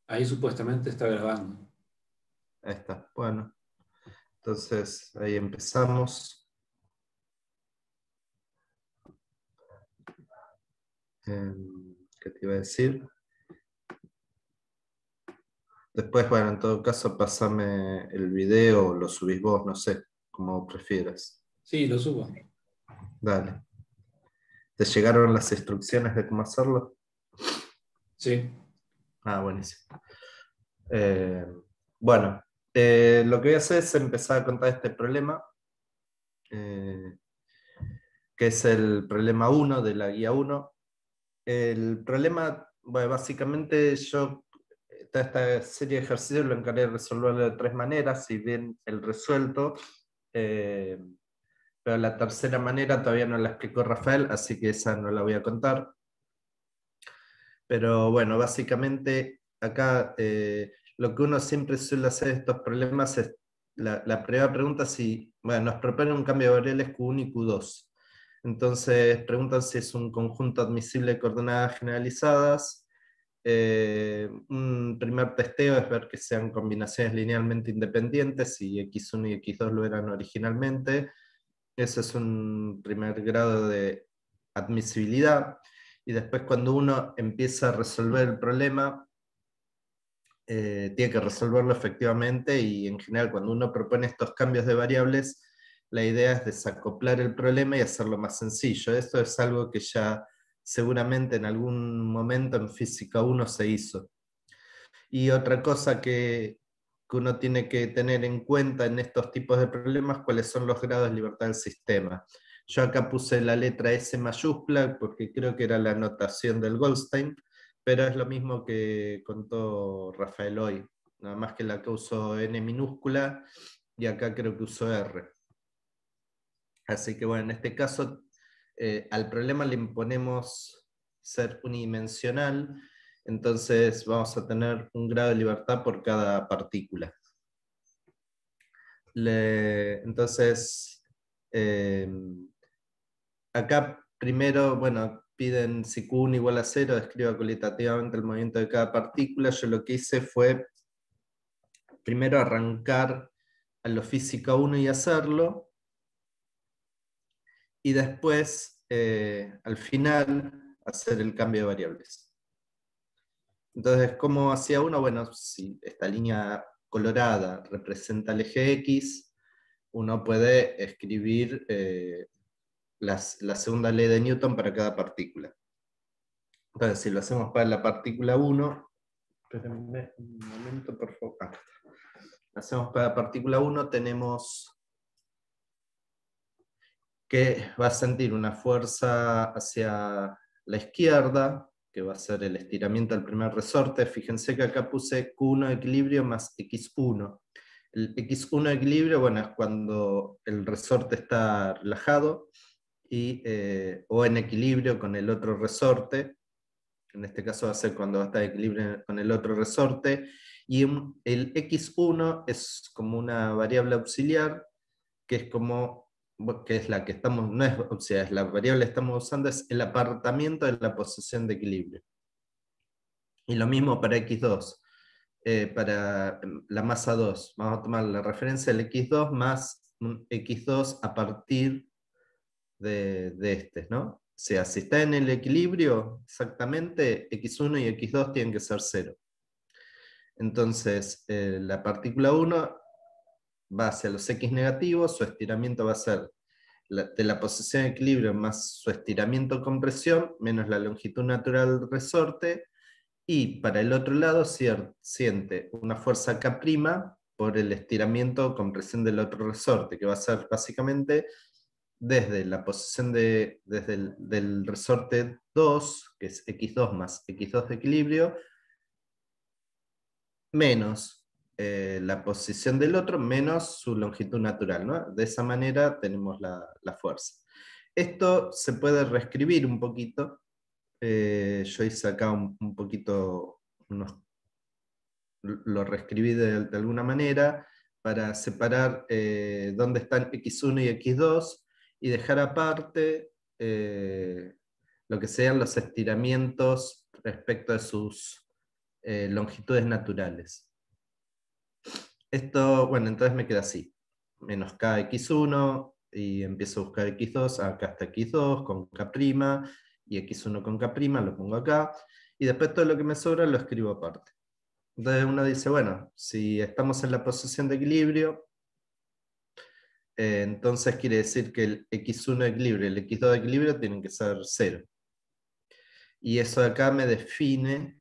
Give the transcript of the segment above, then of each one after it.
Ahí supuestamente está grabando. Ahí está. Bueno, entonces ahí empezamos. ¿Qué te iba a decir? Después, bueno, en todo caso, pasame el video o lo subís vos, no sé, como prefieras. Sí, lo subo. Dale. ¿Te llegaron las instrucciones de cómo hacerlo? Sí. Ah, buenísimo. Eh, bueno, lo que voy a hacer es empezar a contar este problema, eh, que es el problema 1 de la guía 1. El problema, bueno, básicamente toda esta serie de ejercicios lo encargué de resolverlo de tres maneras, si bien el resuelto, eh, pero la tercera manera todavía no la explicó Rafael, así que esa no la voy a contar. Pero bueno, básicamente acá lo que uno siempre suele hacer en estos problemas es, la primera pregunta si, bueno, nos propone un cambio de variables Q1 y Q2. Entonces preguntan si es un conjunto admisible de coordenadas generalizadas. Un primer testeo es ver que sean combinaciones linealmente independientes, si x1 y x2 lo eran originalmente. Eso es un primer grado de admisibilidad. Y después cuando uno empieza a resolver el problema, tiene que resolverlo efectivamente, y en general cuando uno propone estos cambios de variables, la idea es desacoplar el problema y hacerlo más sencillo. Esto es algo que ya seguramente en algún momento en Física 1 se hizo. Y otra cosa que uno tiene que tener en cuenta en estos tipos de problemas, cuáles son los grados de libertad del sistema. Yo acá puse la letra S mayúscula porque creo que era la notación del Goldstein, pero es lo mismo que contó Rafael hoy, nada más que la que usó N minúscula y acá creo que usó R. Así que bueno, en este caso al problema le imponemos ser unidimensional, entonces vamos a tener un grado de libertad por cada partícula. Entonces, eh, acá primero, bueno, piden si Q1 igual a 0, describa cualitativamente el movimiento de cada partícula. Yo lo que hice fue primero arrancar a lo física 1 y hacerlo, y después, al final, hacer el cambio de variables. Entonces, ¿cómo hacía uno? Bueno, si esta línea colorada representa el eje X, uno puede escribir la segunda ley de Newton para cada partícula. Entonces, si lo hacemos para la partícula 1, espérenme un momento, por favor. Lo hacemos para la partícula 1, tenemos que va a sentir una fuerza hacia la izquierda, que va a ser el estiramiento del primer resorte. Fíjense que acá puse Q1 de equilibrio más X1. El X1 de equilibrio, bueno, es cuando el resorte está relajado o en equilibrio con el otro resorte. En este caso va a ser cuando va a estar en equilibrio con el otro resorte. Y el X1 es como una variable auxiliar, que es como, que es la que estamos, no es, o sea, es la variable que estamos usando, es el apartamiento de la posición de equilibrio. Y lo mismo para X2, para la masa 2. Vamos a tomar la referencia del X2 más un X2 a partir de este, ¿no? O sea, si está en el equilibrio, exactamente, X1 y X2 tienen que ser 0. Entonces, la partícula 1 va hacia los X negativos, su estiramiento va a ser de la posición de equilibrio más su estiramiento con presión, menos la longitud natural del resorte, y para el otro lado siente una fuerza K' por el estiramiento con presión del otro resorte, que va a ser básicamente desde la posición desde del resorte 2, que es X2 más X2 de equilibrio, menos la posición del otro, menos su longitud natural, ¿no? De esa manera tenemos la fuerza. Esto se puede reescribir un poquito. Yo hice acá un poquito, lo reescribí de alguna manera para separar dónde están X1 y X2 y dejar aparte lo que sean los estiramientos respecto de sus longitudes naturales. Esto, bueno, entonces me queda así. Menos kx1, y empiezo a buscar x2, acá está x2 con k', y x1 con k', lo pongo acá, y después todo lo que me sobra lo escribo aparte. Entonces uno dice, bueno, si estamos en la posición de equilibrio, entonces quiere decir que el x1 de equilibrio y el x2 de equilibrio tienen que ser 0. Y eso de acá me define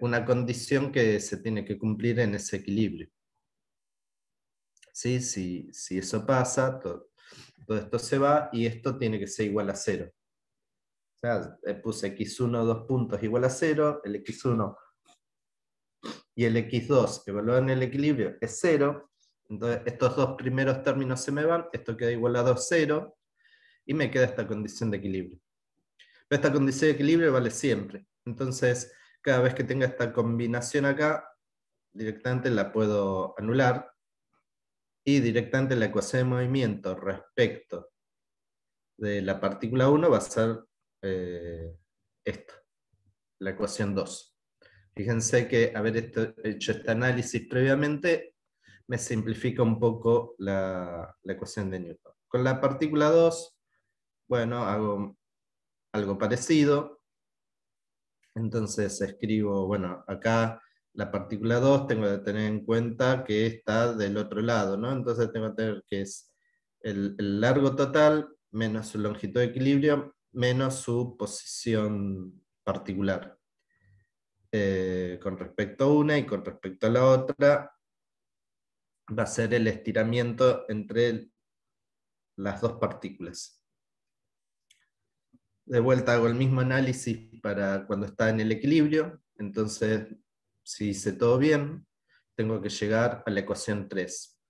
una condición que se tiene que cumplir en ese equilibrio. ¿Sí? Si eso pasa, todo esto se va y esto tiene que ser igual a 0. O sea, puse x1 2 puntos igual a 0, el x1 y el x2 evaluado en el equilibrio es 0, entonces estos dos primeros términos se me van, esto queda igual a 2, 0, y me queda esta condición de equilibrio. Pero esta condición de equilibrio vale siempre, entonces cada vez que tenga esta combinación acá, directamente la puedo anular, y directamente la ecuación de movimiento respecto de la partícula 1 va a ser esta, la ecuación 2. Fíjense que haber hecho este análisis previamente me simplifica un poco la ecuación de Newton. Con la partícula 2, bueno, hago algo parecido. Entonces escribo, bueno, acá la partícula 2 tengo que tener en cuenta que está del otro lado, ¿no? Entonces tengo que tener que es el largo total menos su longitud de equilibrio menos su posición particular. Con respecto a una y con respecto a la otra, va a ser el estiramiento entre las dos partículas. De vuelta hago el mismo análisis para cuando está en el equilibrio, entonces si hice todo bien, tengo que llegar a la ecuación 3.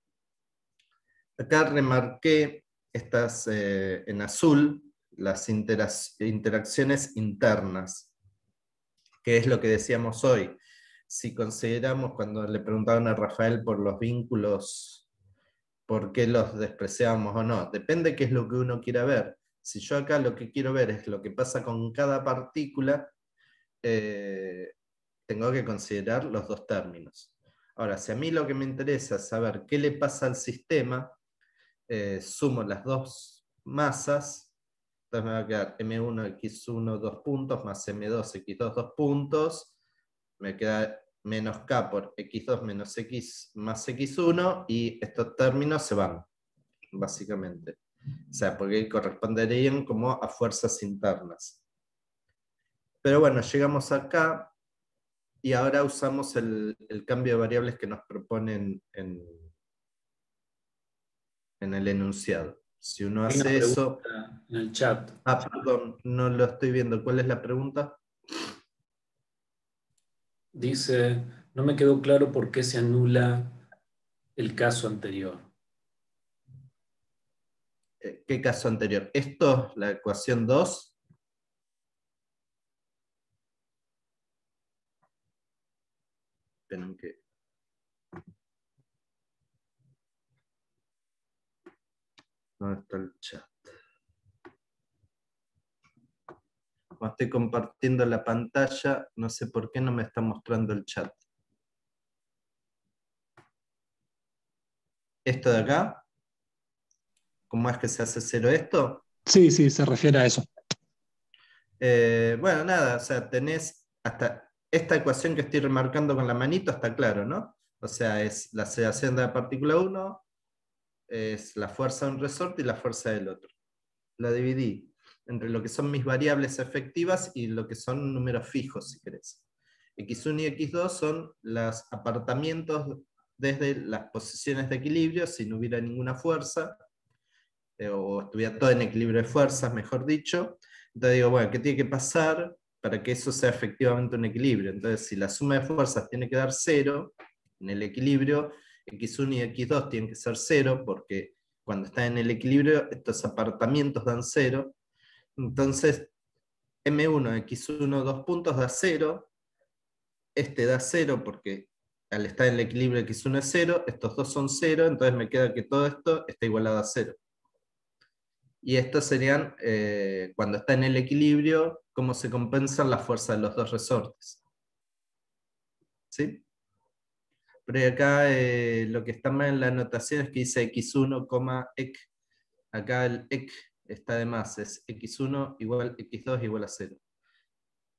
Acá remarqué estas en azul, las interacciones internas, que es lo que decíamos hoy. Si consideramos, cuando le preguntaban a Rafael por los vínculos, por qué los despreciamos o no, depende qué es lo que uno quiera ver. Si yo acá lo que quiero ver es lo que pasa con cada partícula, tengo que considerar los dos términos. Ahora, si a mí lo que me interesa es saber qué le pasa al sistema, sumo las dos masas, entonces me va a quedar M1, X1, 2 puntos, más M2, X2, 2 puntos, me queda menos K por X2 menos X más X1, y estos términos se van, básicamente. O sea, porque corresponderían como a fuerzas internas. Pero bueno, llegamos acá, y ahora usamos el cambio de variables que nos proponen en el enunciado. Si uno Hay una hace eso... pregunta en el chat. Ah, perdón, no lo estoy viendo. ¿Cuál es la pregunta? Dice, no me quedó claro por qué se anula el caso anterior. ¿Qué caso anterior? ¿Esto, la ecuación 2? Esperen que... ¿Dónde está el chat? Como estoy compartiendo la pantalla, no sé por qué no me está mostrando el chat. ¿Esto de acá? ¿Cómo es que se hace cero esto? Sí, sí, se refiere a eso. Bueno, nada, o sea, tenés hasta esta ecuación que estoy remarcando con la manito, está claro, ¿no? O sea, es la aceleración de la partícula 1, es la fuerza de un resorte y la fuerza del otro. La dividí entre lo que son mis variables efectivas y lo que son números fijos, si querés. X1 y X2 son los apartamientos desde las posiciones de equilibrio, si no hubiera ninguna fuerza, o estuviera todo en equilibrio de fuerzas, mejor dicho. Entonces digo, bueno, ¿qué tiene que pasar para que eso sea efectivamente un equilibrio? Entonces, si la suma de fuerzas tiene que dar 0 en el equilibrio, X1 y X2 tienen que ser 0, porque cuando están en el equilibrio, estos apartamientos dan 0. Entonces, M1, X1, 2 puntos da 0. Este da 0 porque al estar en el equilibrio X1 es 0, estos dos son 0, entonces me queda que todo esto está igualado a 0. Y estos serían, cuando está en el equilibrio, cómo se compensan las fuerzas de los dos resortes. ¿sí? Pero acá lo que está mal en la anotación es que dice x1, ec. Acá el ec está de más, es x1 igual x2 igual a 0.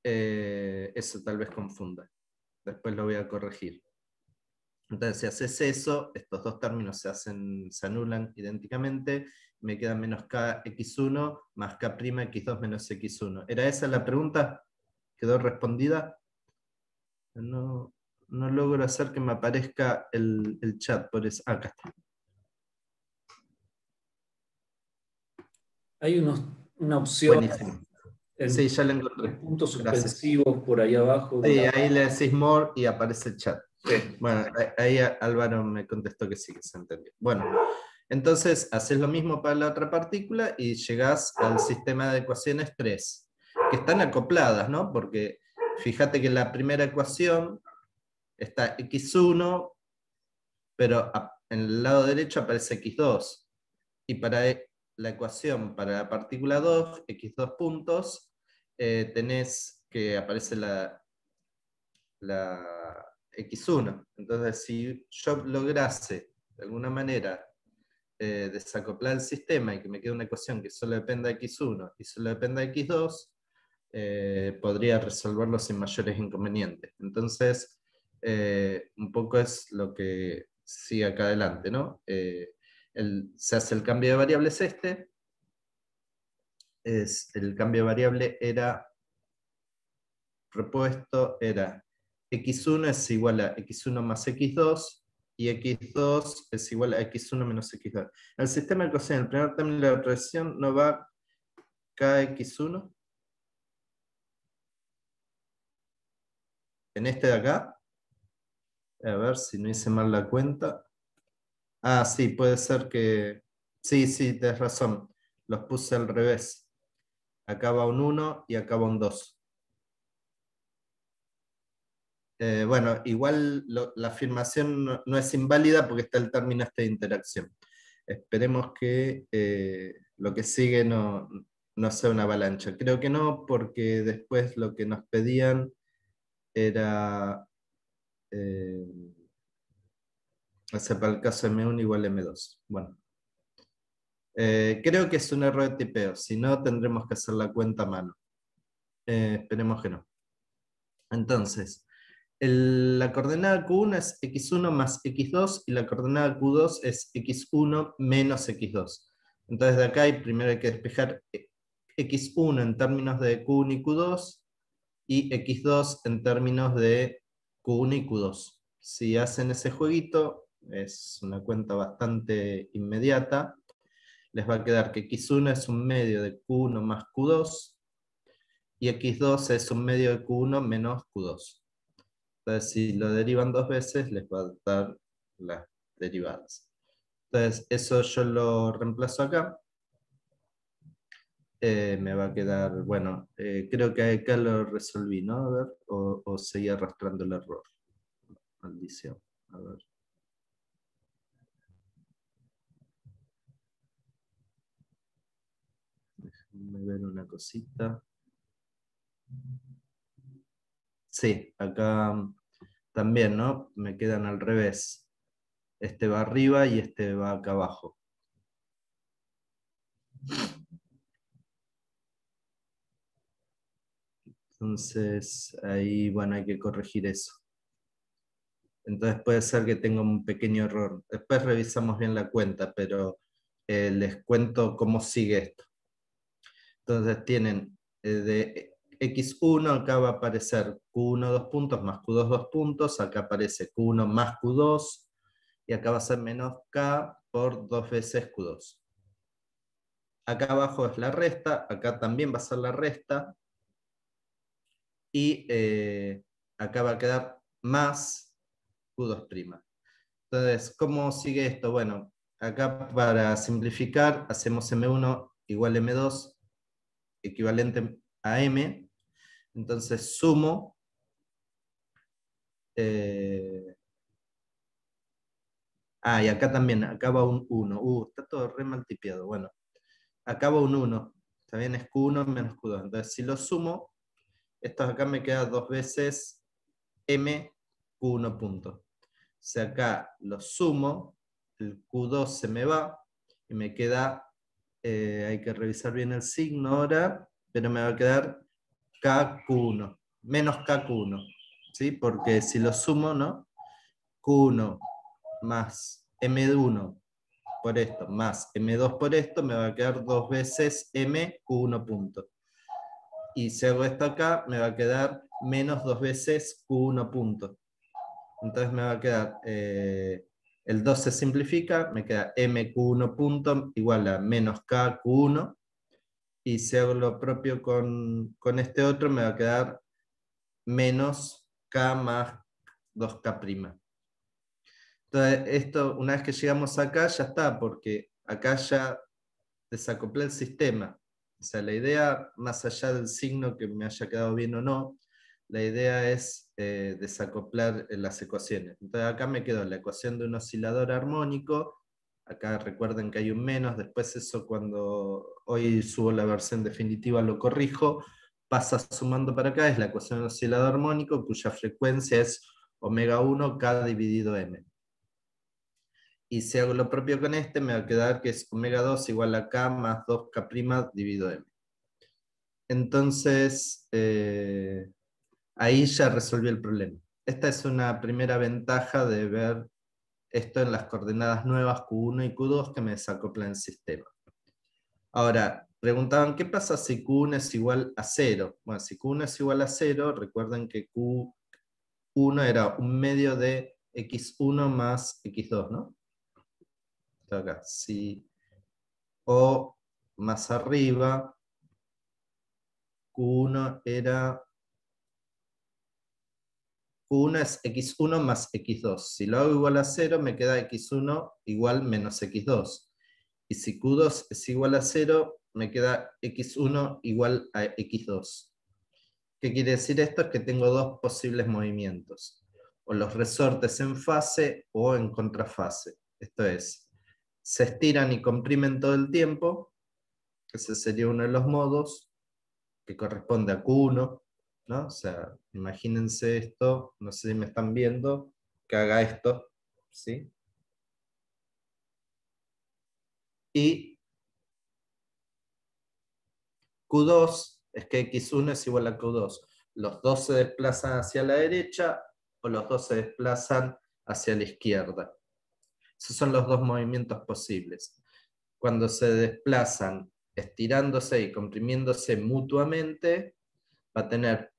Eso tal vez confunda. Después lo voy a corregir. Entonces, si haces eso, estos dos términos se anulan idénticamente. Me queda menos kx1 más k'x2 menos x1. ¿Era esa la pregunta? ¿Quedó respondida? No logro hacer que me aparezca el chat, por eso. Acá está. Hay una opción Buenísimo. Sí, en ya lo encontré. puntos Gracias. suspensivos por ahí abajo. Sí, ahí le decís more y aparece el chat. Sí. Bueno, ahí Álvaro me contestó que sí, que se entendió. Bueno, entonces haces lo mismo para la otra partícula y llegás al sistema de ecuaciones 3, que están acopladas, ¿no? Porque fíjate que la primera ecuación está x1, pero en el lado derecho aparece x2. Y para la ecuación para la partícula 2, x2 puntos, tenés que aparece la x1. Entonces, si yo lograse de alguna manera desacoplar el sistema y que me quede una ecuación que solo dependa de x1 y solo dependa de x2, podría resolverlo sin mayores inconvenientes. Entonces, un poco es lo que sigue acá adelante, ¿no? Se hace el cambio de variables el cambio de variable era propuesto, era x1 es igual a x1 más x2, y x2 es igual a x1 menos x2. El sistema de ecuación, el primer término de la oposición no va kx1. En este de acá, a ver si no hice mal la cuenta. Ah, sí, puede ser que... Sí, tienes razón. Los puse al revés. Acá va un 1 y acá va un 2. Bueno, igual la afirmación no es inválida porque está el término este de interacción. Esperemos que lo que sigue no sea una avalancha. Creo que no, porque después lo que nos pedían era hacer para el caso M1 igual M2. Bueno, creo que es un error de tipeo, si no tendremos que hacer la cuenta a mano. Esperemos que no. Entonces, la coordenada Q1 es x1 más x2 y la coordenada Q2 es x1 menos x2. Entonces de acá primero hay que despejar x1 en términos de Q1 y Q2 y x2 en términos de Q1 y Q2. Si hacen ese jueguito, es una cuenta bastante inmediata, les va a quedar que x1 es un medio de Q1 más Q2 y x2 es un medio de Q1 menos Q2. Entonces, si lo derivan dos veces, les va a dar las derivadas. Entonces, eso yo lo reemplazo acá. Me va a quedar, bueno, creo que acá lo resolví, ¿no? A ver, o seguí arrastrando el error. Maldición. A ver. Déjenme ver una cosita. Sí, acá también, ¿no? Me quedan al revés. Este va arriba y este va acá abajo. Entonces, ahí, bueno, hay que corregir eso. Entonces puede ser que tenga un pequeño error. Después revisamos bien la cuenta, pero les cuento cómo sigue esto. Entonces tienen de x1, acá va a aparecer q1 2 puntos más q2 2 puntos, acá aparece q1 más q2, y acá va a ser menos k por 2 veces q2. Acá abajo es la resta, acá también va a ser la resta, y acá va a quedar más q2'. Entonces, ¿cómo sigue esto? Bueno, acá para simplificar, hacemos M1 igual M2, equivalente a M. Entonces sumo. Y acá también, acá va un 1. Está todo re mal tipeado. Bueno, acá va un 1. Está bien, es Q1 menos Q2. Entonces, si lo sumo, esto acá me queda dos veces M Q1 punto. Si acá lo sumo, el Q2 se me va y me queda, hay que revisar bien el signo ahora, pero me va a quedar KQ1, menos KQ1, ¿sí? Porque si lo sumo, ¿no? Q1 más M1 por esto, más M2 por esto, me va a quedar 2 veces MQ1 punto. Y si hago esto acá, me va a quedar menos 2 veces Q1 punto. Entonces me va a quedar, el 2 se simplifica, me queda MQ1 punto igual a menos KQ1. Y si hago lo propio con este otro, me va a quedar menos K más 2K'. Entonces, esto, una vez que llegamos acá, ya está, porque acá ya desacoplé el sistema. O sea, la idea, más allá del signo que me haya quedado bien o no, la idea es desacoplar las ecuaciones. Entonces acá me quedó la ecuación de un oscilador armónico. Acá recuerden que hay un menos, después eso cuando hoy subo la versión definitiva lo corrijo, pasa sumando para acá, es la ecuación del oscilador armónico cuya frecuencia es omega 1 K dividido M. Y si hago lo propio con este, me va a quedar que es omega 2 igual a K más 2K' dividido M. Entonces, ahí ya resolví el problema. Esta es una primera ventaja de ver esto en las coordenadas nuevas Q1 y Q2 que me desacoplan el sistema. Ahora, preguntaban, ¿qué pasa si Q1 es igual a 0? Bueno, si Q1 es igual a 0, recuerden que Q1 era un medio de x1 más x2, ¿no? Está acá. Si, o más arriba, Q1 es x1 más x2. Si lo hago igual a 0, me queda x1 igual menos x2. Y si Q2 es igual a 0, me queda x1 igual a x2. ¿Qué quiere decir esto? Es que tengo dos posibles movimientos. O los resortes en fase o en contrafase. Esto es, se estiran y comprimen todo el tiempo. Ese sería uno de los modos, que corresponde a Q1, ¿no? O sea, imagínense esto, no sé si me están viendo, que haga esto, ¿sí? Y Q2 es que X1 es igual a Q2. Los dos se desplazan hacia la derecha o los dos se desplazan hacia la izquierda. Esos son los dos movimientos posibles. Cuando se desplazan estirándose y comprimiéndose mutuamente, va a tener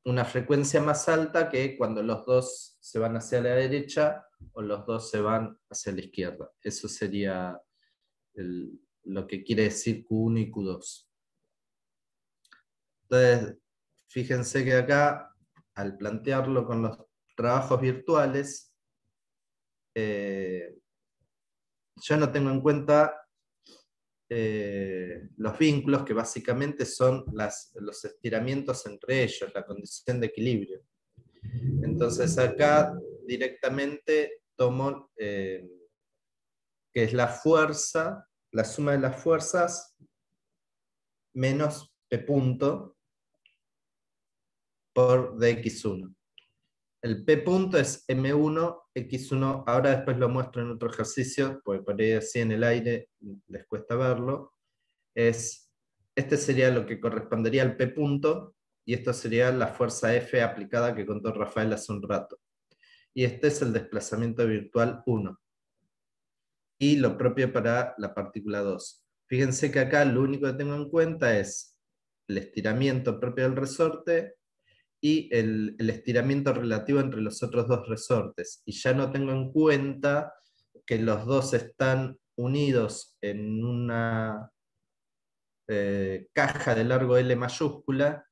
una frecuencia más alta que cuando los dos se van hacia la derecha o los dos se van hacia la izquierda. Eso sería lo que quiere decir Q1 y Q2. Entonces, fíjense que acá, al plantearlo con los trabajos virtuales, yo no tengo en cuenta los vínculos, que básicamente son los estiramientos entre ellos, la condición de equilibrio. Entonces acá directamente tomo que es la fuerza, la suma de las fuerzas menos P punto por dx1. El P punto es M1, X1, ahora después lo muestro en otro ejercicio, porque por ahí así en el aire les cuesta verlo. Este sería lo que correspondería al P punto, y esto sería la fuerza F aplicada que contó Rafael hace un rato. Y este es el desplazamiento virtual 1. Y lo propio para la partícula 2. Fíjense que acá lo único que tengo en cuenta es el estiramiento propio del resorte y el estiramiento relativo entre los otros dos resortes. Y ya no tengo en cuenta que los dos están unidos en una caja de largo L mayúscula,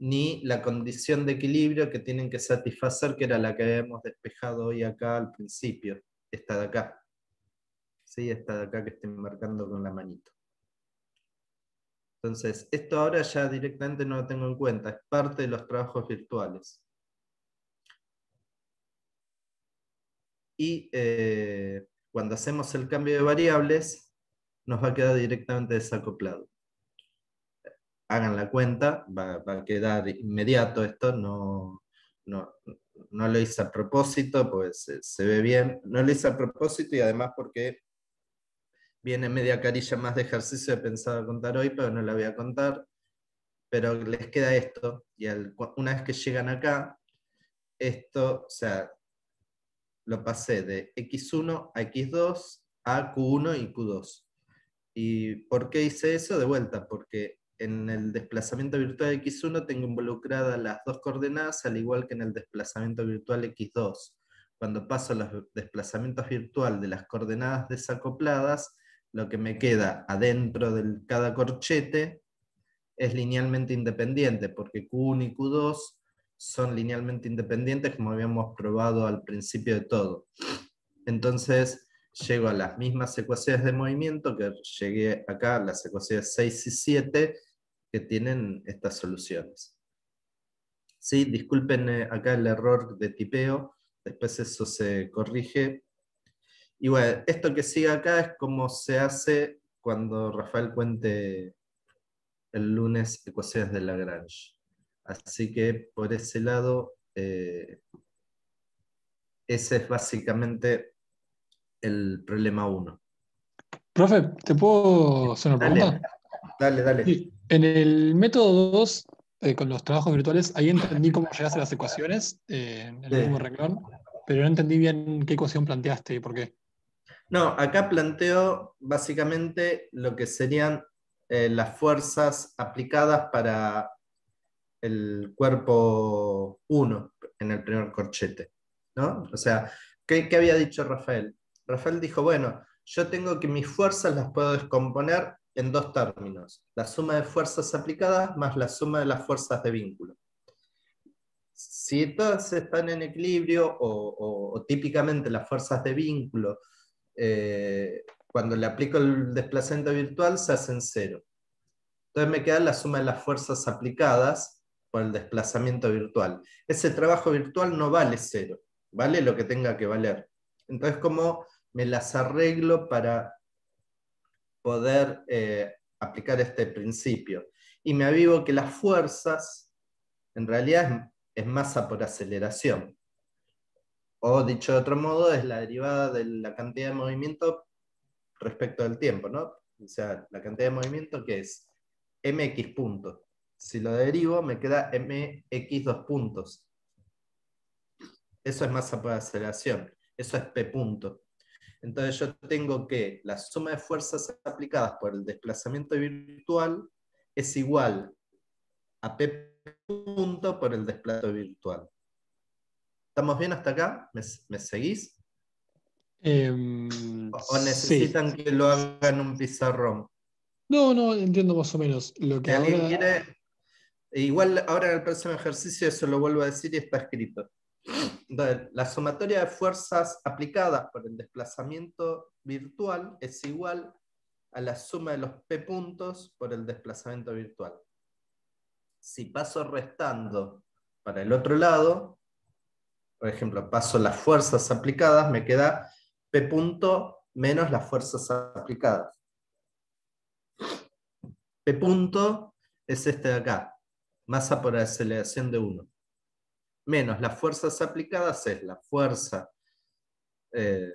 ni la condición de equilibrio que tienen que satisfacer, que era la que habíamos despejado hoy acá al principio, esta de acá. ¿Sí? Esta de acá que estoy marcando con la manito. Entonces, esto ahora ya directamente no lo tengo en cuenta, es parte de los trabajos virtuales. Y cuando hacemos el cambio de variables, nos va a quedar directamente desacoplado. Hagan la cuenta, va a quedar inmediato esto, no no, no lo hice a propósito, pues se ve bien. No lo hice a propósito y además porque viene media carilla más de ejercicio que pensaba contar hoy, pero no la voy a contar. Pero les queda esto, y una vez que llegan acá, esto, o sea, lo pasé de x1 a x2 a q1 y q2. ¿Y por qué hice eso? De vuelta, porque en el desplazamiento virtual x1 tengo involucradas las dos coordenadas, al igual que en el desplazamiento virtual x2. Cuando paso los desplazamientos virtual de las coordenadas desacopladas, lo que me queda adentro de cada corchete es linealmente independiente, porque Q1 y Q2 son linealmente independientes, como habíamos probado al principio de todo. Entonces, llego a las mismas ecuaciones de movimiento que llegué acá, las ecuaciones 6 y 7, que tienen estas soluciones. Sí, disculpen acá el error de tipeo, después eso se corrige. Y bueno, esto que sigue acá es como se hace cuando Rafael cuente el lunes ecuaciones de Lagrange. Así que por ese lado, ese es básicamente el problema 1. Profe, ¿te puedo hacer una Dale, pregunta? dale, dale. Sí. En el método 2, con los trabajos virtuales, ahí entendí cómo llegaste a las ecuaciones en el último Sí. renglón, pero no entendí bien qué ecuación planteaste y por qué. No, acá planteo básicamente lo que serían las fuerzas aplicadas para el cuerpo 1 en el primer corchete, ¿no? O sea, ¿qué había dicho Rafael? Rafael dijo, bueno, yo tengo que mis fuerzas las puedo descomponer en dos términos, la suma de fuerzas aplicadas más la suma de las fuerzas de vínculo. Si todas están en equilibrio o típicamente las fuerzas de vínculo, cuando le aplico el desplazamiento virtual se hacen cero. Entonces me queda la suma de las fuerzas aplicadas por el desplazamiento virtual. Ese trabajo virtual no vale cero, vale lo que tenga que valer. Entonces, ¿cómo me las arreglo para poder aplicar este principio? Y me avivo que las fuerzas, en realidad, es masa por aceleración. O dicho de otro modo, es la derivada de la cantidad de movimiento respecto del tiempo, ¿no? O sea, la cantidad de movimiento que es mx puntos. Si lo derivo, me queda mx 2 puntos. Eso es masa por aceleración. Eso es p punto. Entonces yo tengo que la suma de fuerzas aplicadas por el desplazamiento virtual es igual a p punto por el desplazamiento virtual. ¿Estamos bien hasta acá? ¿Me seguís? ¿O Sí. necesitan que lo haga en un pizarrón? No, no, entiendo más o menos. Lo Si que alguien ahora. quiere, igual ahora en el próximo ejercicio eso lo vuelvo a decir y está escrito. Entonces, la sumatoria de fuerzas aplicadas por el desplazamiento virtual es igual a la suma de los p puntos por el desplazamiento virtual. Si paso restando para el otro lado, por ejemplo, paso las fuerzas aplicadas, me queda p punto menos las fuerzas aplicadas. P punto es este de acá, masa por aceleración de 1. Menos las fuerzas aplicadas es la fuerza de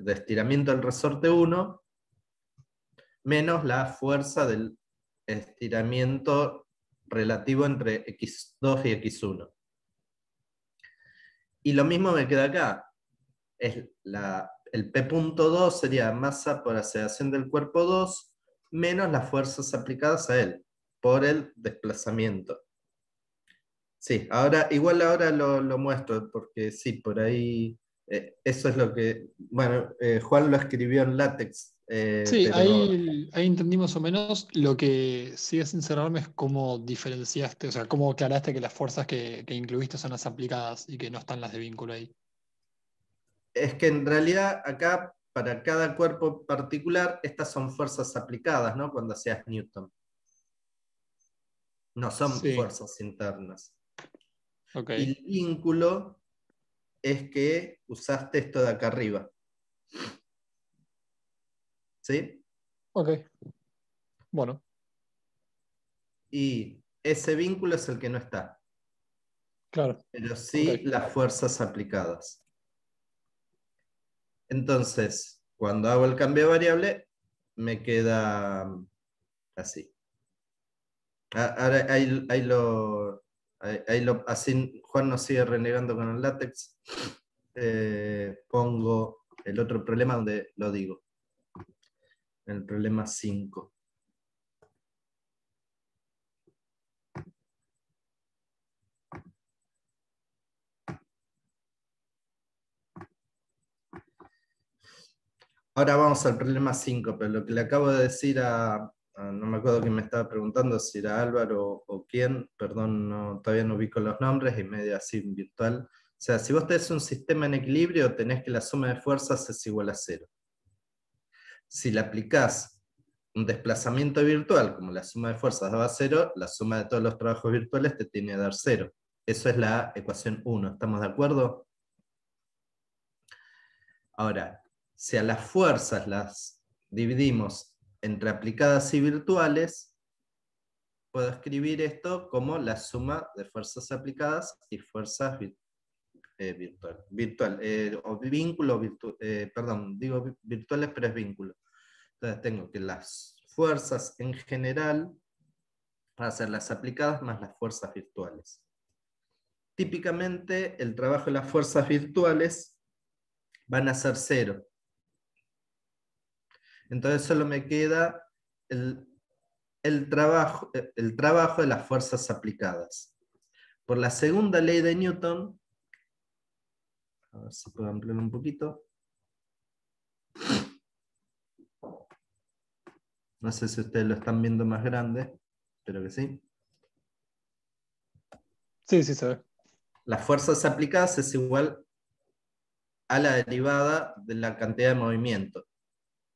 estiramiento del resorte 1, menos la fuerza del estiramiento relativo entre x2 y x1. Y lo mismo me queda acá. El P.2 sería masa por aceleración del cuerpo 2 menos las fuerzas aplicadas a él por el desplazamiento. Sí, igual ahora lo muestro, porque sí, por ahí, eso es lo que, bueno, Juan lo escribió en látex, Sí, pero ahí entendí más o menos. Lo que sigue sin cerrarme es cómo diferenciaste, o sea, cómo aclaraste que las fuerzas que incluiste son las aplicadas y que no están las de vínculo ahí. es que en realidad acá, para cada cuerpo particular, estas son fuerzas aplicadas, ¿no? Cuando hacías Newton. No son Sí, fuerzas internas. ok, Y el vínculo es que usaste esto de acá arriba. ¿Sí? ok, bueno, Y ese vínculo es el que no está. Claro. pero sí Ok. las fuerzas aplicadas. Entonces, cuando hago el cambio de variable, me queda así. Ahora así Juan no sigue renegando con el látex. Pongo el otro problema donde lo digo. El problema 5. Ahora vamos al problema 5, pero lo que le acabo de decir no me acuerdo quién me estaba preguntando, si era Álvaro o quién, perdón, todavía no ubico los nombres y medio así virtual. O sea, si vos tenés un sistema en equilibrio, tenés que la suma de fuerzas es igual a 0. Si le aplicás un desplazamiento virtual, como la suma de fuerzas daba 0, la suma de todos los trabajos virtuales te tiene que dar 0. Eso es la ecuación 1, ¿estamos de acuerdo? Ahora, si a las fuerzas las dividimos entre aplicadas y virtuales, puedo escribir esto como la suma de fuerzas aplicadas y fuerzas o vínculo, perdón, digo virtuales, pero es vínculo. Entonces tengo que las fuerzas en general van a ser las aplicadas más las fuerzas virtuales. Típicamente el trabajo de las fuerzas virtuales van a ser 0. Entonces solo me queda el trabajo de las fuerzas aplicadas. Por la segunda ley de Newton, a ver si puedo ampliar un poquito. No sé si ustedes lo están viendo más grande, espero que sí. Sí, sí se ve. Las fuerzas aplicadas es igual a la derivada de la cantidad de movimiento.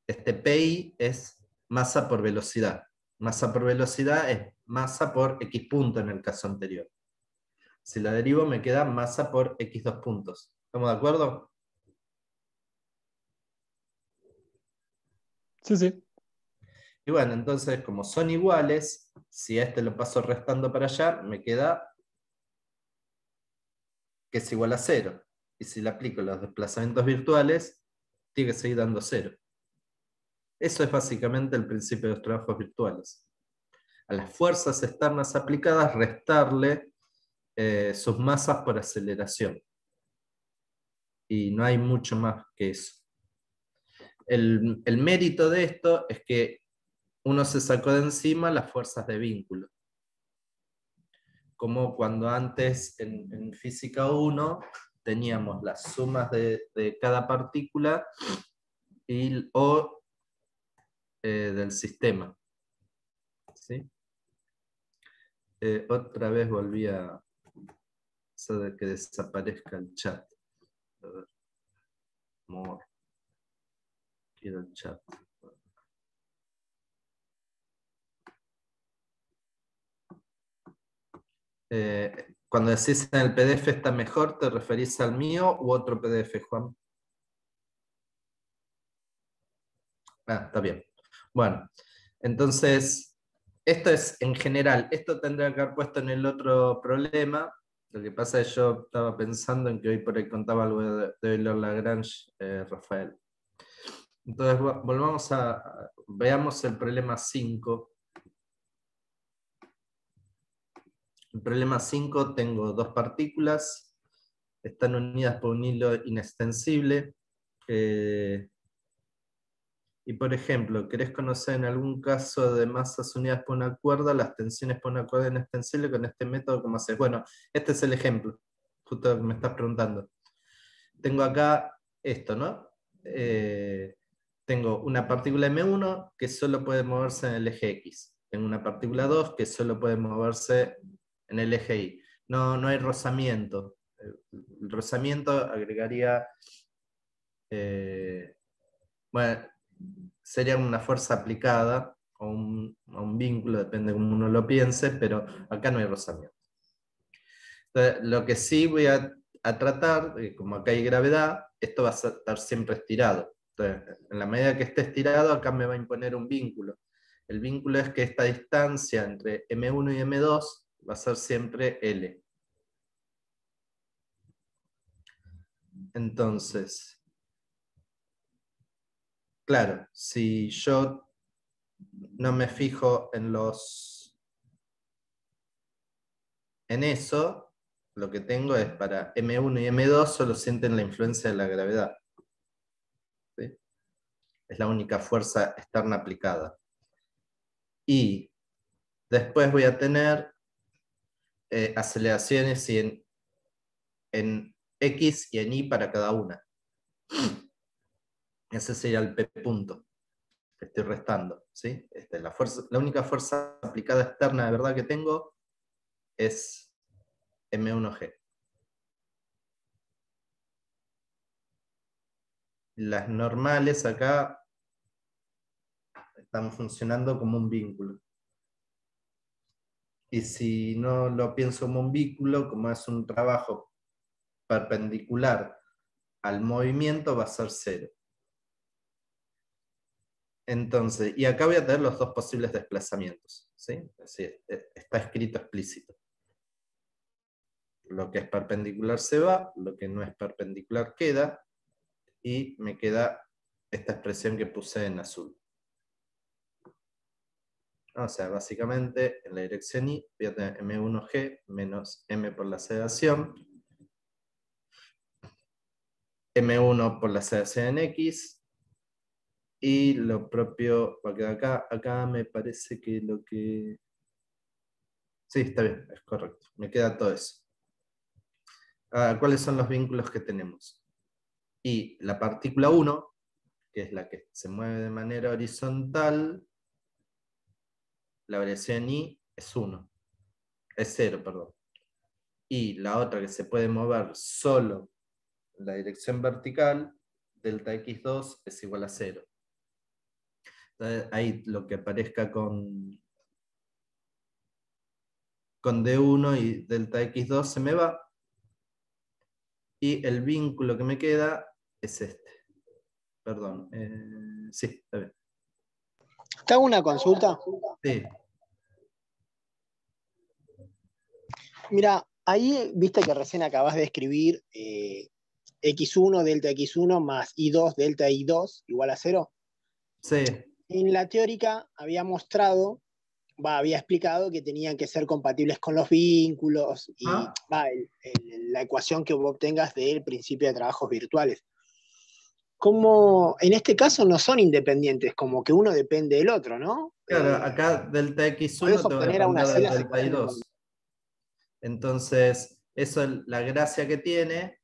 Este PI es masa por velocidad. Masa por velocidad es masa por X punto en el caso anterior. Si la derivo me queda masa por X2 puntos. ¿Estamos de acuerdo? Sí, sí. Y bueno, entonces como son iguales, si a este lo paso restando para allá, me queda que es igual a 0. Y si le aplico los desplazamientos virtuales, tiene que seguir dando 0. Eso es básicamente el principio de los trabajos virtuales. A las fuerzas externas aplicadas, restarle sus masas por aceleración. Y no hay mucho más que eso. El mérito de esto es que uno se sacó de encima las fuerzas de vínculo. Como cuando antes en física 1 teníamos las sumas de cada partícula o del sistema. ¿Sí? Otra vez volví a eso de que desaparezca el chat. A ver. More. Quiero el chat. Cuando decís en el PDF está mejor, ¿te referís al mío u otro PDF, Juan? Ah, está bien. Bueno, entonces, esto es en general. Esto tendría que haber puesto en el otro problema. Lo que pasa es que yo estaba pensando en que hoy por ahí contaba algo de Euler-Lagrange, Rafael. Entonces, volvamos veamos el problema 5. El problema 5 tengo dos partículas, están unidas por un hilo inextensible. Y por ejemplo, ¿querés conocer en algún caso de masas unidas por una cuerda, las tensiones por una cuerda inextensible con este método? ¿Cómo haces? Bueno, este es el ejemplo, justo lo que me estás preguntando. Tengo acá esto, ¿no? Tengo una partícula M1 que solo puede moverse en el eje X. Tengo una partícula 2 que solo puede moverse en el eje Y. No hay rozamiento. El rozamiento agregaría... bueno, sería una fuerza aplicada o un vínculo, depende de cómo uno lo piense, pero acá no hay rozamiento. Entonces, lo que sí voy a tratar, como acá hay gravedad, esto va a estar siempre estirado. Entonces, en la medida que esté estirado, acá me va a imponer un vínculo. El vínculo es que esta distancia entre M1 y M2 va a ser siempre L. Entonces, claro, si yo no me fijo en eso, lo que tengo es para M1 y M2 solo sienten la influencia de la gravedad. ¿Sí? Es la única fuerza externa aplicada. Y después voy a tener aceleraciones en X y en Y para cada una. Ese sería el P punto que estoy restando. ¿Sí? La única fuerza aplicada externa de verdad que tengo es M1G. Las normales acá están funcionando como un vínculo. Y si no lo pienso como un vínculo, como es un trabajo perpendicular al movimiento, va a ser 0. Entonces, y acá voy a tener los dos posibles desplazamientos. ¿Sí? Así, está escrito explícito. Lo que es perpendicular se va, lo que no es perpendicular queda, y me queda esta expresión que puse en azul. O sea, básicamente en la dirección Y voy a tener M1G menos M por la aceleración, M1 por la aceleración en X, y lo propio va a quedar acá. Acá me parece que lo que... Sí, está bien, es correcto. Me queda todo eso. ¿Cuáles son los vínculos que tenemos? Y la partícula 1, que es la que se mueve de manera horizontal, la variación Y es 1. Es 0, perdón. Y la otra que se puede mover solo en la dirección vertical, delta x2 es igual a 0. Entonces, ahí lo que aparezca con D1 y delta x2 se me va. Y el vínculo que me queda es este. Perdón. Sí, está bien. ¿Te hago una consulta? Sí. Mira, ahí viste que recién acabas de escribir x1 delta x1 más y2 delta y2 igual a 0. Sí. En la teórica había explicado que tenían que ser compatibles con los vínculos y la ecuación que vos obtengas del principio de trabajos virtuales. Como en este caso no son independientes, como que uno depende del otro, ¿no? Claro, acá delta x1 te va a depender del delta y2. Entonces, eso, la gracia que tiene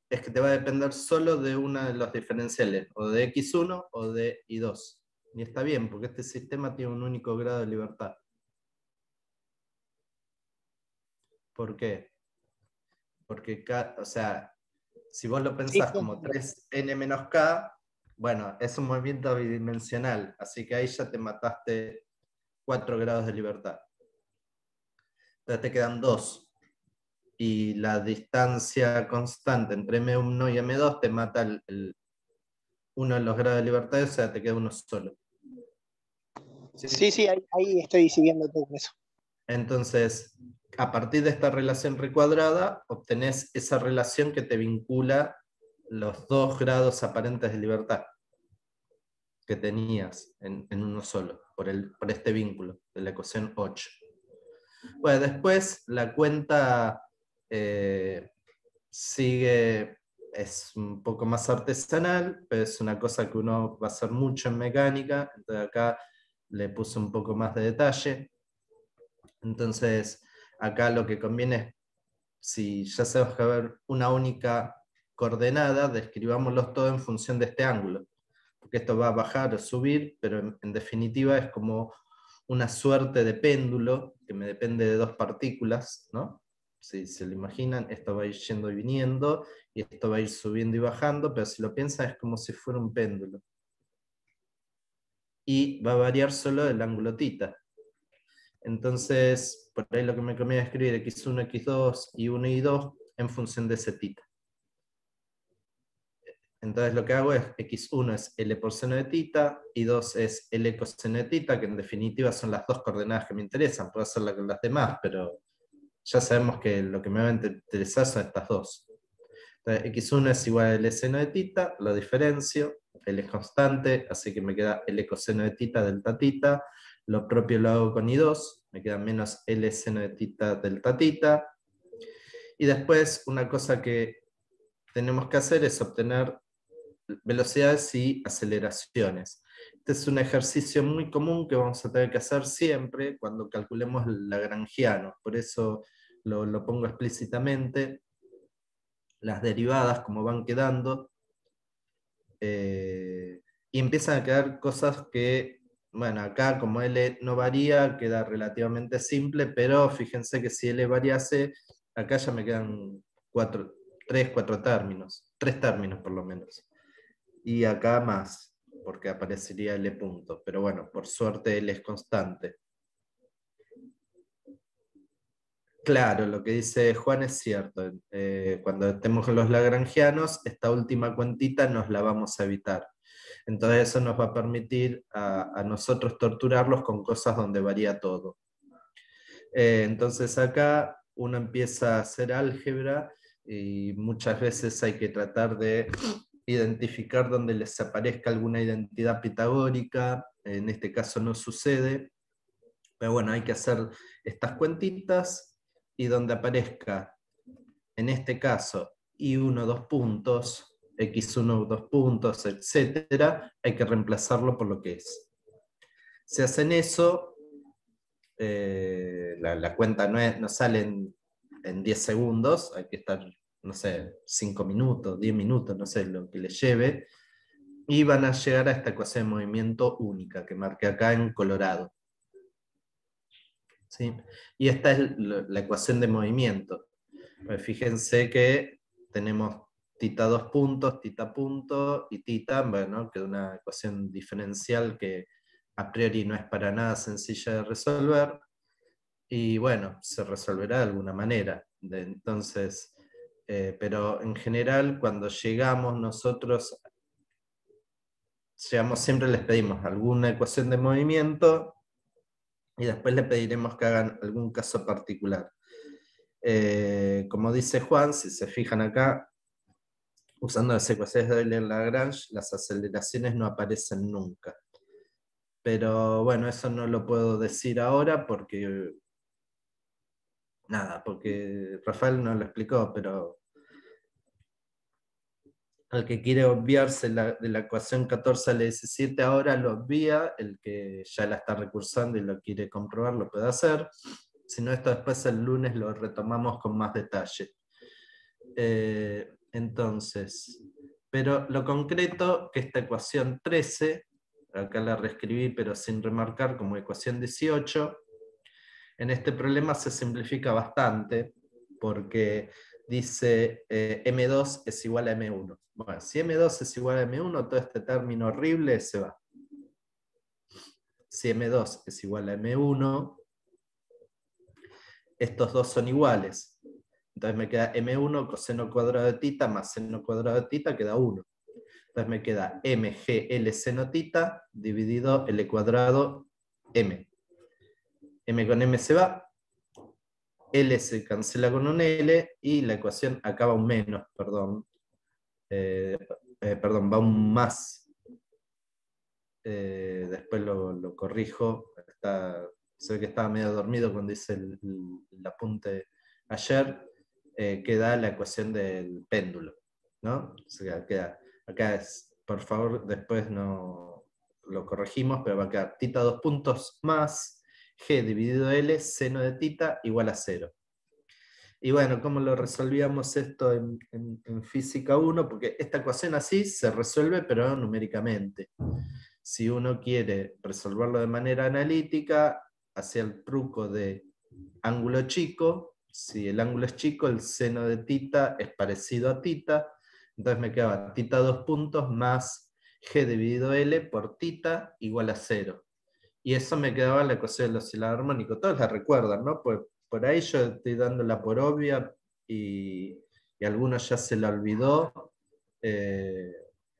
es que te va a depender solo de uno de los diferenciales, o de x1 o de y2. Y está bien, porque este sistema tiene un único grado de libertad. ¿Por qué? Porque, o sea, si vos lo pensás como 3n menos k, bueno, es un movimiento bidimensional, así que ahí ya te mataste 4 grados de libertad. Entonces te quedan 2. Y la distancia constante entre M1 y M2 te mata uno de los grados de libertad, o sea, te queda uno solo. Sí, ahí estoy siguiendo todo eso. Entonces, a partir de esta relación recuadrada, obtenés esa relación que te vincula los 2 grados aparentes de libertad que tenías en uno solo, por este vínculo de la ecuación 8. Bueno, después la cuenta sigue, es un poco más artesanal, pero es una cosa que uno va a hacer mucho en mecánica, entonces acá le puse un poco más de detalle. Entonces, acá lo que conviene es, si ya sabemos que va a haber una única coordenada, describámoslos todo en función de este ángulo, porque esto va a bajar o subir, pero en definitiva es como una suerte de péndulo que me depende de 2 partículas, ¿no? Si se lo imaginan, esto va a ir yendo y viniendo, y esto va a ir subiendo y bajando, pero si lo piensan es como si fuera un péndulo. Y va a variar solo el ángulo θ. Entonces, por ahí lo que me conviene es escribir x1, x2, y1 y 2 en función de ese θ. Entonces lo que hago es, x1 es L por seno de θ, y 2 es L coseno de θ, que en definitiva son las 2 coordenadas que me interesan. Puedo hacerla con las demás, pero ya sabemos que lo que me va a interesar son estas 2. Entonces, x1 es igual a L seno de tita, lo diferencio, L es constante, así que me queda L coseno de tita delta tita, lo propio lo hago con I2, me queda menos L seno de tita delta tita, y después una cosa que tenemos que hacer es obtener velocidades y aceleraciones. Este es un ejercicio muy común que vamos a tener que hacer siempre cuando calculemos lagrangianos, por eso lo pongo explícitamente. Las derivadas, como van quedando, y empiezan a quedar cosas que, bueno, acá como L no varía, queda relativamente simple, pero fíjense que si L variase, acá ya me quedan 3, 4 términos, 3 términos por lo menos. Y acá más, porque aparecería L punto, pero bueno, por suerte L es constante. Claro, lo que dice Juan es cierto. Cuando estemos con los lagrangianos, esta última cuentita nos la vamos a evitar. Entonces eso nos va a permitir a nosotros torturarlos con cosas donde varía todo. Entonces acá uno empieza a hacer álgebra y muchas veces hay que tratar de identificar donde les aparezca alguna identidad pitagórica. En este caso no sucede, pero bueno, hay que hacer estas cuentitas. Y donde aparezca, en este caso, I1 2 puntos, X1 2 puntos, etc., hay que reemplazarlo por lo que es. Si hacen eso, la cuenta no sale en 10 segundos, hay que estar, no sé, 5 minutos, 10 minutos, no sé, lo que les lleve, y van a llegar a esta ecuación de movimiento única que marqué acá en colorado. ¿Sí? Y esta es la ecuación de movimiento. Pues fíjense que tenemos tita 2 puntos, tita punto y tita, bueno, que es una ecuación diferencial que a priori no es para nada sencilla de resolver, y bueno, se resolverá de alguna manera. Entonces, pero en general cuando llegamos nosotros, siempre les pedimos alguna ecuación de movimiento, y después le pediremos que hagan algún caso particular. Como dice Juan, si se fijan acá, usando las ecuaciones de Euler-Lagrange, las aceleraciones no aparecen nunca. Pero bueno, eso no lo puedo decir ahora porque Rafael no lo explicó, pero el que quiere obviarse de la ecuación 14 a la 17 ahora lo obvia, el que ya la está recursando y lo quiere comprobar lo puede hacer. Si no, esto después el lunes lo retomamos con más detalle. Entonces, pero lo concreto que esta ecuación 13, acá la reescribí pero sin remarcar como ecuación 18, en este problema se simplifica bastante porque dice M2 es igual a M1. Bueno, si M2 es igual a M1, todo este término horrible se va. Si M2 es igual a M1, estos dos son iguales. Entonces me queda M1 coseno cuadrado de tita más seno cuadrado de tita, queda 1. Entonces me queda MGL seno tita dividido L cuadrado M. M con M se va, L se cancela con un L y la ecuación acaba un menos, perdón, va un más. Después lo corrijo, se ve que estaba medio dormido cuando hice el apunte ayer. Queda la ecuación del péndulo, ¿no? O sea, acá es, por favor, después no lo corregimos, pero va a quedar tita 2 puntos más G dividido L seno de tita igual a 0. Y bueno, ¿cómo lo resolvíamos esto en física 1? Porque esta ecuación así se resuelve, pero numéricamente. Si uno quiere resolverlo de manera analítica, hacia el truco de ángulo chico. Si el ángulo es chico, el seno de tita es parecido a tita, entonces me quedaba tita 2 puntos más G dividido L por tita igual a 0. Y eso me quedaba la ecuación del oscilador armónico. Todos la recuerdan, ¿no? Pues por ahí yo estoy dándola por obvia y algunos ya se la olvidó.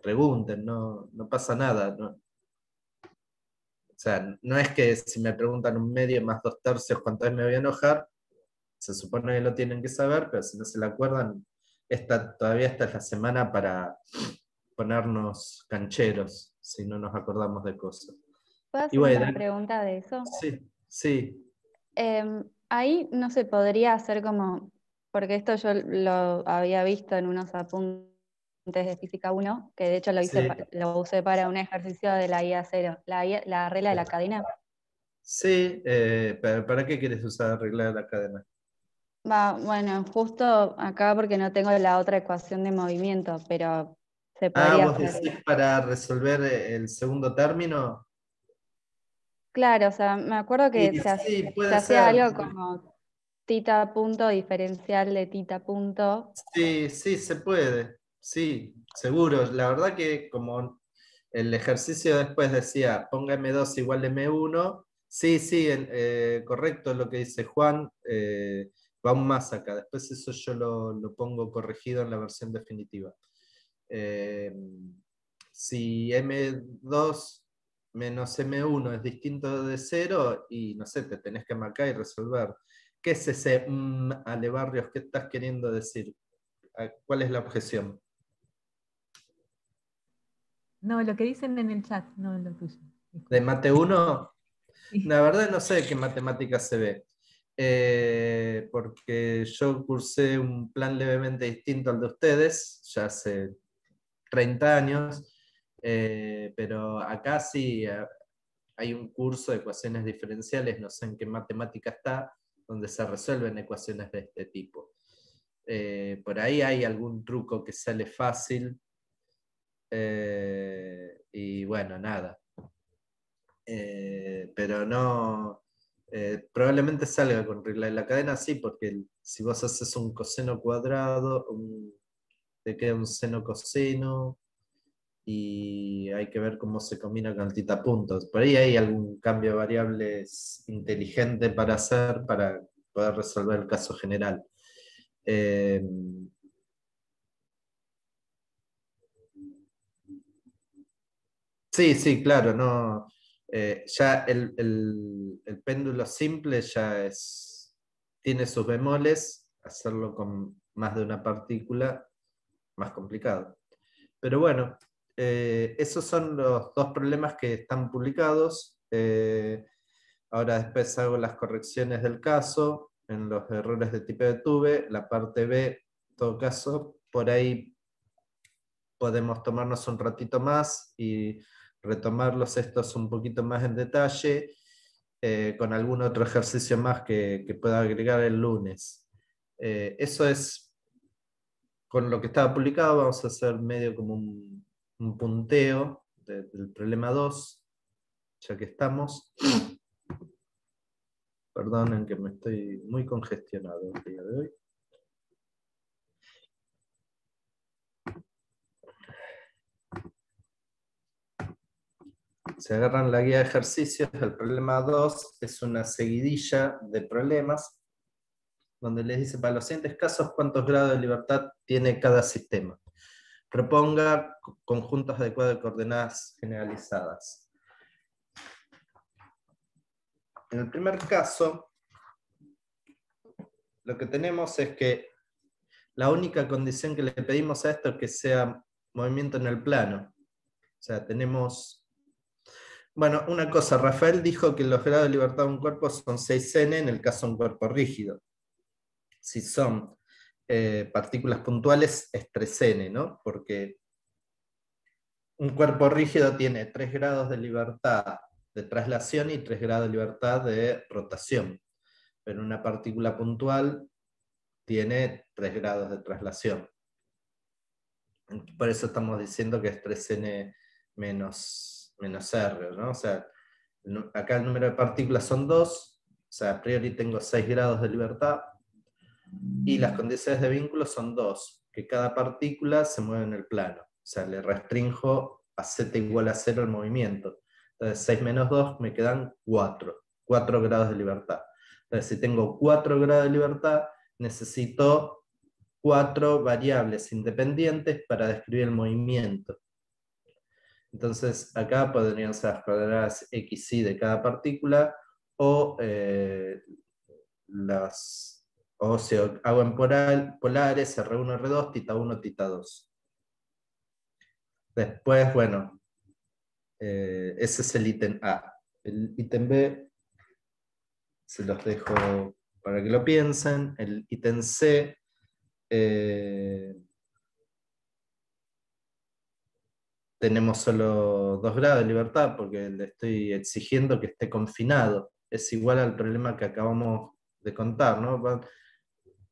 Pregunten, no pasa nada. ¿No? O sea, no es que si me preguntan 1/2 más 2/3 cuánto es me voy a enojar. Se supone que lo tienen que saber, pero si no se la acuerdan, todavía esta es la semana para ponernos cancheros, si no nos acordamos de cosas. ¿Puedo hacer una pregunta de eso? Sí, sí. Ahí no se podría hacer como, porque esto yo lo había visto en unos apuntes de Física 1, que de hecho lo usé para un ejercicio de la IA0, la regla de la cadena. Sí, ¿para qué quieres usar la regla de la cadena? Bueno, justo acá porque no tengo la otra ecuación de movimiento, pero se podría ¿vos hacer. decís para resolver el segundo término? Claro, o sea, me acuerdo que Sí, puede se hacía ser. algo como tita punto diferencial de tita punto. Sí, se puede. Sí, seguro. La verdad que como el ejercicio después decía, ponga M2 igual a M1, sí, correcto lo que dice Juan, va aún más acá. Después eso yo lo pongo corregido en la versión definitiva. Si M2 menos M1 es distinto de 0, y no sé, te tenés que marcar y resolver. ¿Qué es ese Ale Barrios? ¿Qué estás queriendo decir? ¿Cuál es la objeción? No, lo que dicen en el chat, no lo tuyo. ¿De mate 1? Sí. La verdad no sé qué matemática se ve. Porque yo cursé un plan levemente distinto al de ustedes, ya hace 30 años, pero acá sí hay un curso de ecuaciones diferenciales, no sé en qué matemática está, donde se resuelven ecuaciones de este tipo. Por ahí hay algún truco que sale fácil, y bueno, nada. Pero no, probablemente salga con regla de la cadena, sí, porque si vos haces un coseno cuadrado, te queda un seno coseno, y hay que ver cómo se combina con el tita-puntos. Por ahí hay algún cambio de variables inteligente para hacer para poder resolver el caso general. Sí, claro, no. Ya el péndulo simple ya tiene sus bemoles, hacerlo con más de una partícula, más complicado. Pero bueno, esos son los dos problemas que están publicados. Ahora después hago las correcciones del caso, en los errores de tipo de Tuve, la parte B, en todo caso, por ahí podemos tomarnos un ratito más y retomarlos estos un poquito más en detalle, con algún otro ejercicio más que pueda agregar el lunes. Eso es con lo que estaba publicado. Vamos a hacer medio como un punteo del problema 2, ya que estamos. Perdonen que me estoy muy congestionado el día de hoy. Se agarran la guía de ejercicios. El problema 2 es una seguidilla de problemas donde les dice, para los siguientes casos, cuántos grados de libertad tiene cada sistema. Proponga conjuntos adecuados de coordenadas generalizadas. En el primer caso, lo que tenemos es que la única condición que le pedimos a esto es que sea movimiento en el plano. O sea, tenemos... Bueno, una cosa, Rafael dijo que los grados de libertad de un cuerpo son 6n en el caso de un cuerpo rígido. Si son partículas puntuales es 3n, ¿no? Porque un cuerpo rígido tiene 3 grados de libertad de traslación y 3 grados de libertad de rotación. Pero una partícula puntual tiene 3 grados de traslación. Por eso estamos diciendo que es 3n menos r, ¿no? O sea, acá el número de partículas son 2, o sea, a priori tengo 6 grados de libertad, y las condiciones de vínculo son 2, que cada partícula se mueve en el plano. O sea, le restringo a z igual a 0 el movimiento. Entonces 6 menos 2 me quedan 4 grados de libertad. Entonces si tengo 4 grados de libertad, necesito 4 variables independientes para describir el movimiento. Entonces acá podrían ser las coordenadas x, y de cada partícula, o las O si hago en polares, R1, R2, tita 1, tita 2. Después, bueno, ese es el ítem A. El ítem B, se los dejo para que lo piensen. El ítem C, tenemos solo 2 grados de libertad porque le estoy exigiendo que esté confinado. Es igual al problema que acabamos de contar, ¿no? O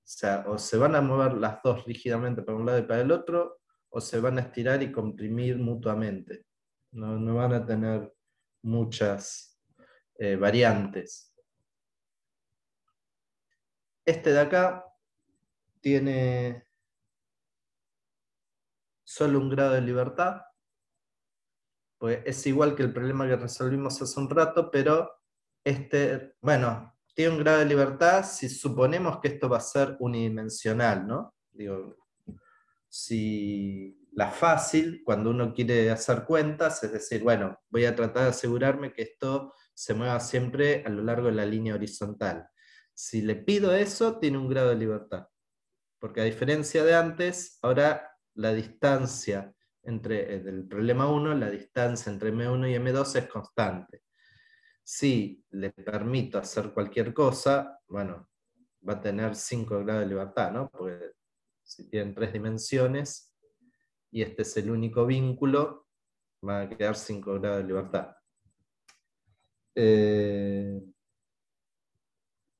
sea, o se van a mover las dos rígidamente para un lado y para el otro, o se van a estirar y comprimir mutuamente. No van a tener muchas variantes. Este de acá tiene solo 1 grado de libertad, pues es igual que el problema que resolvimos hace un rato, pero bueno, tiene 1 grado de libertad si suponemos que esto va a ser unidimensional, ¿no? Digo, si la fácil, cuando uno quiere hacer cuentas, es decir, bueno, voy a tratar de asegurarme que esto se mueva siempre a lo largo de la línea horizontal. Si le pido eso, tiene 1 grado de libertad. Porque a diferencia de antes, ahora la distancia del problema 1, la distancia entre M1 y M2 es constante. Si le permito hacer cualquier cosa, bueno, va a tener 5 grados de libertad, ¿no? Porque si tienen 3 dimensiones y este es el único vínculo, va a quedar 5 grados de libertad.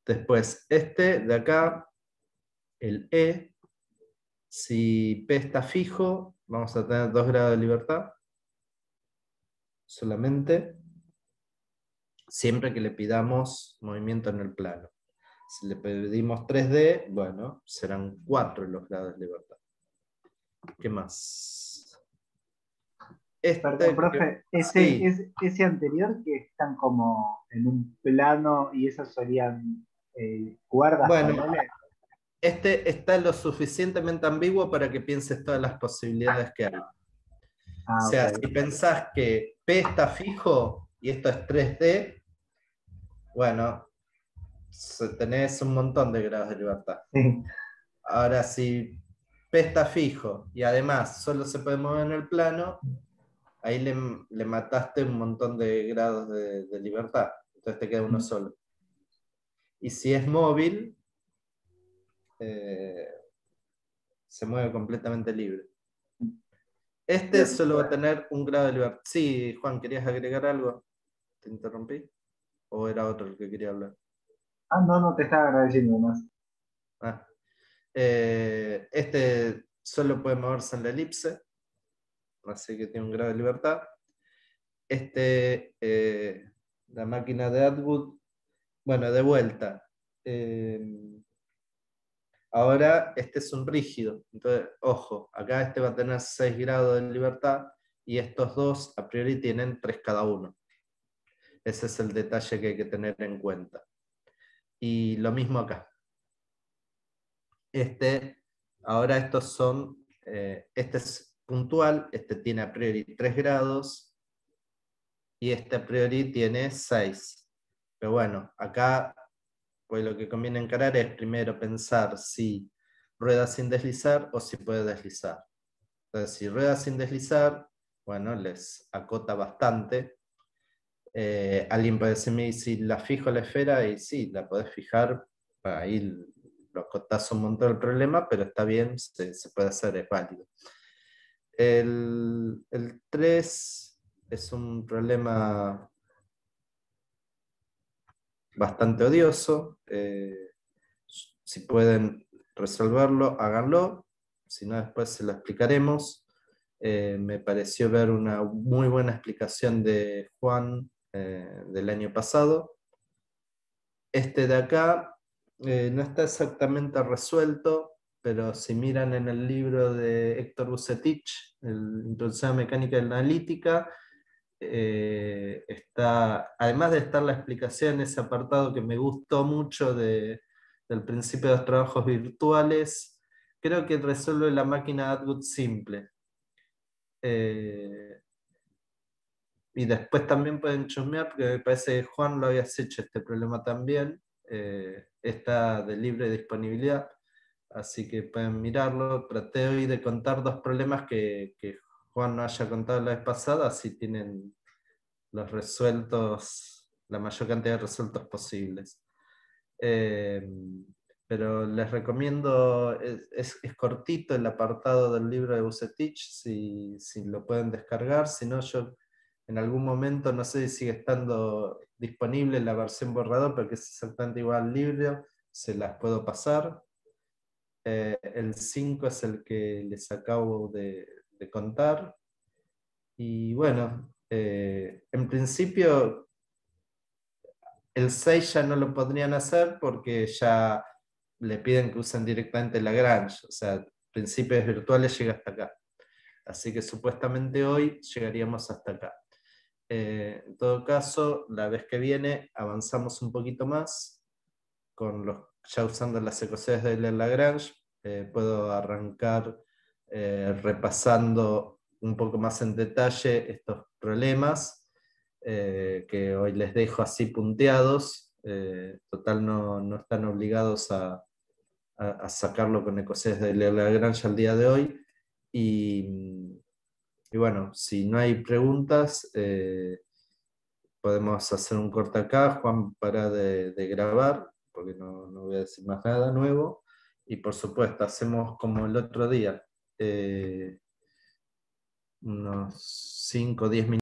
Después, este de acá, el E, si P está fijo, vamos a tener 2 grados de libertad, solamente, siempre que le pidamos movimiento en el plano. Si le pedimos 3D, bueno, serán 4 los grados de libertad. ¿Qué más? Perdón, profe, ese anterior que están como en un plano y esas serían cuerdas. Bueno, este está lo suficientemente ambiguo para que pienses todas las posibilidades que hay. O sea, okay. Si pensás que P está fijo y esto es 3D, bueno, tenés un montón de grados de libertad. Sí. Ahora, si P está fijo y además solo se puede mover en el plano, ahí le mataste un montón de grados de libertad. Entonces te queda uno solo. Y si es móvil, se mueve completamente libre. Este solo va a tener 1 grado de libertad. Sí, Juan, ¿querías agregar algo? ¿Te interrumpí? ¿O era otro el que quería hablar? No, te estaba agradeciendo más. Este solo puede moverse en la elipse, así que tiene 1 grado de libertad. La máquina de Atwood, bueno, de vuelta. Ahora este es un rígido, entonces, ojo, acá este va a tener 6 grados de libertad y estos dos a priori tienen 3 cada uno. Ese es el detalle que hay que tener en cuenta. Y lo mismo acá. Ahora estos son, este es puntual, este tiene a priori 3 grados y este a priori tiene 6. Pero bueno, acá pues lo que conviene encarar es primero pensar si rueda sin deslizar o si puede deslizar. Entonces, si rueda sin deslizar, bueno, les acota bastante. Alguien puede decirme, si la fijo la esfera, y sí, la podés fijar, ahí lo acotás un montón el problema, pero está bien, se puede hacer, es válido. El 3 es un problema bastante odioso. Si pueden resolverlo, háganlo. Si no, después se lo explicaremos. Me pareció ver una muy buena explicación de Juan del año pasado. Este de acá no está exactamente resuelto, pero si miran en el libro de Héctor Bucetich, Introducción a Mecánica Analítica, además de estar la explicación en ese apartado que me gustó mucho del principio de los trabajos virtuales, creo que resuelve la máquina Atwood simple. Y después también pueden chusmear, porque me parece que Juan lo habías hecho este problema también, está de libre disponibilidad, así que pueden mirarlo. Traté hoy de contar 2 problemas que Juan no haya contado la vez pasada, así tienen los resueltos, la mayor cantidad de resueltos posibles. Pero les recomiendo, es cortito el apartado del libro de Bucetich, si lo pueden descargar. Si no, yo en algún momento, no sé si sigue estando disponible la versión borrador, pero que es exactamente igual al libro, se las puedo pasar. El 5 es el que les acabo de contar. Y bueno, en principio el 6 ya no lo podrían hacer porque ya le piden que usen directamente Lagrange, o sea, principios virtuales llega hasta acá. Así que supuestamente hoy llegaríamos hasta acá. En todo caso, la vez que viene avanzamos un poquito más, ya usando las ecuaciones de Lagrange. Puedo arrancar repasando un poco más en detalle estos problemas. Que hoy les dejo así punteados. Total, no están obligados a sacarlo con ecuaciones de Lagrange al día de hoy. Y bueno, si no hay preguntas, podemos hacer un corte acá. Juan, para de grabar, porque no voy a decir más nada nuevo. Y por supuesto, hacemos como el otro día, unos 5 o 10 minutos.